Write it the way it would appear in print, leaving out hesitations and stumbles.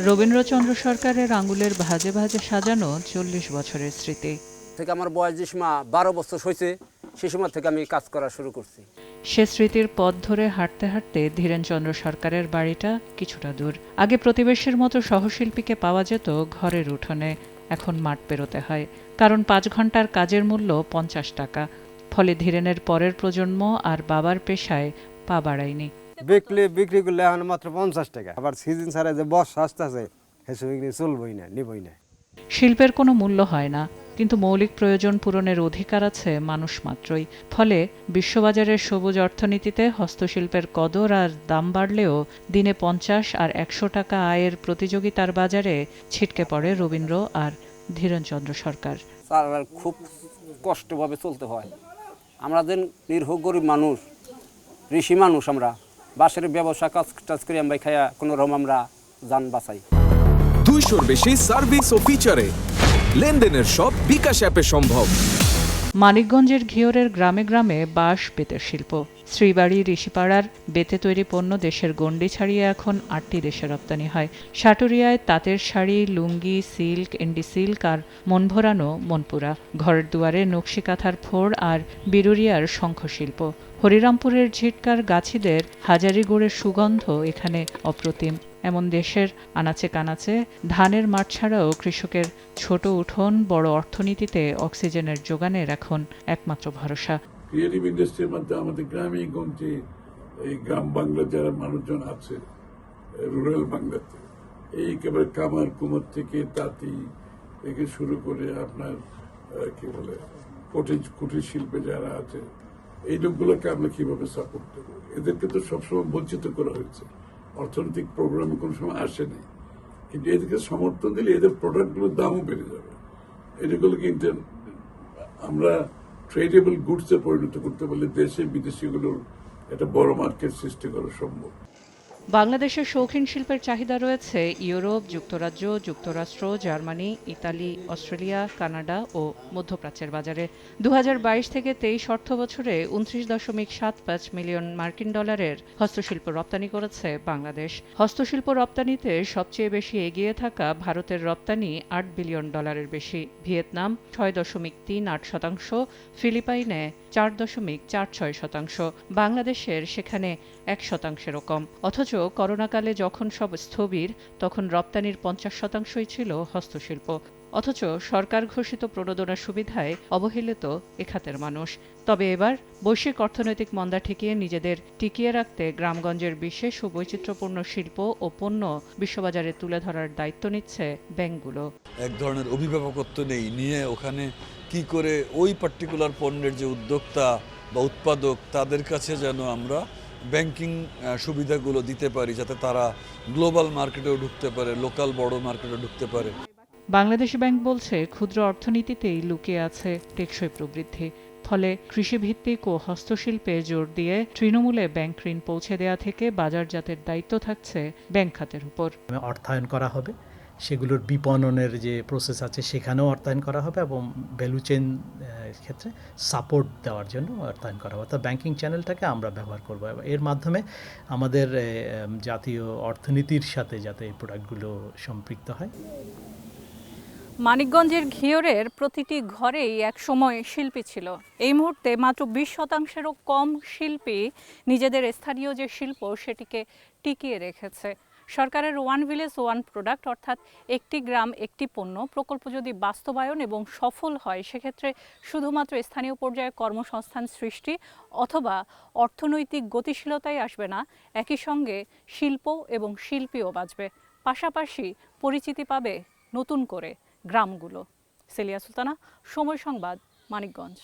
রবীন্দ্রচন্দ্র সরকারের আঙুলের ভাঁজে ভাঁজে সাজানো ৪০ বছরের স্মৃতি থেকে আমার বয়স যে সময় ১২ বছর হয়েছে সেই সময় থেকে আমি কাজ করা শুরু করছি। সে স্মৃতির পথ ধরে হাঁটতে হাঁটতে ধীরেনচন্দ্র সরকারের বাড়িটা কিছুটা দূর। আগে প্রতিবেশীর মতো সহশিল্পীকে পাওয়া যেত ঘরের উঠোনে, এখন মাঠ পেরোতে হয়, কারণ ৫ ঘন্টার কাজের মূল্য ৫০ টাকা। ফলে ধীরেনের পরের প্রজন্ম আর বাবার পেশায় পা বাড়ায়নি। বিক্রি করলে এখন মাত্র ৫০ টাকা, আবার সিজন ছাড়া যে বর্ষা আসতেছে সেসব চলবই না, নিবই না। শিল্পের কোনো মূল্য হয় না, কিন্তু মৌলিক প্রয়োজন পূরণের অধিকার আছে মানুষ মাত্রই। ফলে বিশ্ববাজারের সবুজ অর্থনীতিতে হস্তশিল্পের কদর আর দাম বাড়লেও দিনে ৫০ আর ১০০ টাকা আয়ের প্রতিযোগিতার বাজারে ছিটকে পড়ে রবীন্দ্র আর ধীরেনচন্দ্র সরকার। খুব কষ্টভাবে চলতে হয়। আমরা যে নিরীহ গরিব মানুষ, ঋষি মানুষ, আমরা বাঁশের ব্যবসা কাজ টাজ করে আমরা খাইয়া কোনো রকম আমরা যান বাঁচাই। 200-র বেশি সার্ভিস ও ফিচারে লেনদেনের সব বিকাশ অ্যাপে সম্ভব। মানিকগঞ্জের ঘিওরের গ্রামে গ্রামে বাঁশ বেতের শিল্প। শ্রীবাড়ি, ঋষিপাড়ার বেতে তৈরি পণ্য দেশের গণ্ডি ছাড়িয়ে এখন ৮টি দেশে রপ্তানি হয়। সাটুরিয়ায় তাঁতের শাড়ি, লুঙ্গি, সিল্ক, এন্ডি সিল্ক আর মন ভরানো মনপুরা। ঘরের দুয়ারে নকশি কাঁথার ফোড় আর বিরুরিয়ার শঙ্খশিল্প। হরিরামপুরের ঝিটকার গাছিদের হাজারি গুড়ের সুগন্ধ এখানে অপ্রতিম। এমন দেশের আনাচে কানাচে ধানের মাঠ ছাড়াও কৃষকের ছোট উঠোন বড় অর্থনীতিতে অক্সিজেনের যোগানের এখন একমাত্র ভরসা। ক্রিয়েটিভ ইন্ডাস্ট্রির মধ্যে আমাদের গ্রামে গঞ্জে এই গ্রাম বাংলা যারা মানুষজন আছে, রুরাল বাংলাতে এই একেবারে কামার কুমার থেকে তাঁতি থেকে শুরু করে আপনার কি বলে কুটির শিল্পে যারা আছে, এই লোকগুলোকে আমরা কিভাবে সাপোর্ট দেবো? এদেরকে তো সবসময় বঞ্চিত করা হয়েছে, অর্থনৈতিক প্রোগ্রামে কোনো সময় আসেনি। কিন্তু এদেরকে সমর্থন দিলে এদের প্রোডাক্টগুলোর দামও বেড়ে যাবে। এগুলোকে আমরা ট্রেডেবল গুডসে পরিণত করতে পারলে দেশে বিদেশিগুলোর একটা বড় মার্কেট সৃষ্টি করা সম্ভব। বাংলাদেশের শৌখিন শিল্পের চাহিদা রয়েছে ইউরোপ, যুক্তরাজ্য, যুক্তরাষ্ট্র, জার্মানি, ইতালি, অস্ট্রেলিয়া, কানাডা ও মধ্যপ্রাচ্যের বাজারে। ২০২২ থেকে ২৩ অর্থবছরে ২৯.৭৫ মিলিয়ন মার্কিন ডলারের হস্তশিল্প রপ্তানি করেছে বাংলাদেশ। হস্তশিল্প রপ্তানিতে সবচেয়ে বেশি এগিয়ে থাকা ভারতের রপ্তানি ৮ বিলিয়ন ডলারের বেশি, ভিয়েতনাম ৬.৩৮%, ফিলিপাইনে ৪.৪৬%, বাংলাদেশের সেখানে ১%-ও কম। অথচ করোনাকালে যখন সব স্থবির, তখন রপ্তানির ৫০%ই ছিল হস্তশিল্প। অথচ সরকার ঘোষিত প্রণোদনা সুবিধায় অবহেলিত এ খাতের মানুষ। তবে এবার বৈশ্বিক অর্থনৈতিক মন্দা ঠেকিয়ে নিজেদের টিকিয়ে রাখতে গ্রামগঞ্জের বিশেষ ও বৈচিত্র্যপূর্ণ শিল্প ও পণ্য বিশ্ববাজারে তুলে ধরার দায়িত্ব নিচ্ছে ব্যাংকগুলো। এক ধরনের অভিভাবকত্ব নিয়ে ওখানে কি করে ওই পার্টিকুলার পণ্যের যে উদ্যোক্তা বা উৎপাদক তাদের কাছে যেন আমরা ব্যাংকিং সুবিধাগুলো দিতে পারি, যাতে তারা গ্লোবাল মার্কেটেও ঢুকতে পারে, লোকাল বড় মার্কেটে ঢুকতে পারে। বাংলাদেশ ব্যাংক বলছে ক্ষুদ্র অর্থনীতিতেই লুকিয়ে আছে টেকসই প্রবৃদ্ধি। ফলে কৃষিভিত্তিক ও হস্তশিল্পে জোর দিয়ে তৃণমূলে ব্যাংক ঋণ পৌঁছে দেওয়া থেকে বাজারজাতের দায়িত্ব থাকছে ব্যাংক খাতের উপর। অর্থায়ন করা হবে, সেগুলোর বিপণনের যে প্রসেস আছে সেখানেও অর্থায়ন করা হবে এবং ভ্যালু চেইন ক্ষেত্রে সাপোর্ট দেওয়ার জন্য অর্থায়ন করা হবে। অর্থাৎ ব্যাংকিং চ্যানেলটাকে আমরা ব্যবহার করব, এর মাধ্যমে আমাদের জাতীয় অর্থনীতির সাথে যাতে এই প্রোডাক্টগুলো সম্পৃক্ত হয়। মানিকগঞ্জের ঘিওরের প্রতিটি ঘরেই একসময় শিল্পী ছিল। এই মুহূর্তে মাত্র ২০%-ও কম শিল্পী নিজেদের স্থানীয় যে শিল্প সেটিকে টিকিয়ে রেখেছে। সরকারের ওয়ান ভিলেজ ওয়ান প্রোডাক্ট অর্থাৎ একটি গ্রাম একটি পণ্য প্রকল্প যদি বাস্তবায়ন এবং সফল হয়, সেক্ষেত্রে শুধুমাত্র স্থানীয় পর্যায়ে কর্মসংস্থান সৃষ্টি অথবা অর্থনৈতিক গতিশীলতাই আসবে না, একই সঙ্গে শিল্প এবং শিল্পীও বাঁচবে। পাশাপাশি পরিচিতি পাবে নতুন করে গ্রামগুলো। সেলিয়া সুলতানা, সময় সংবাদ, মানিকগঞ্জ।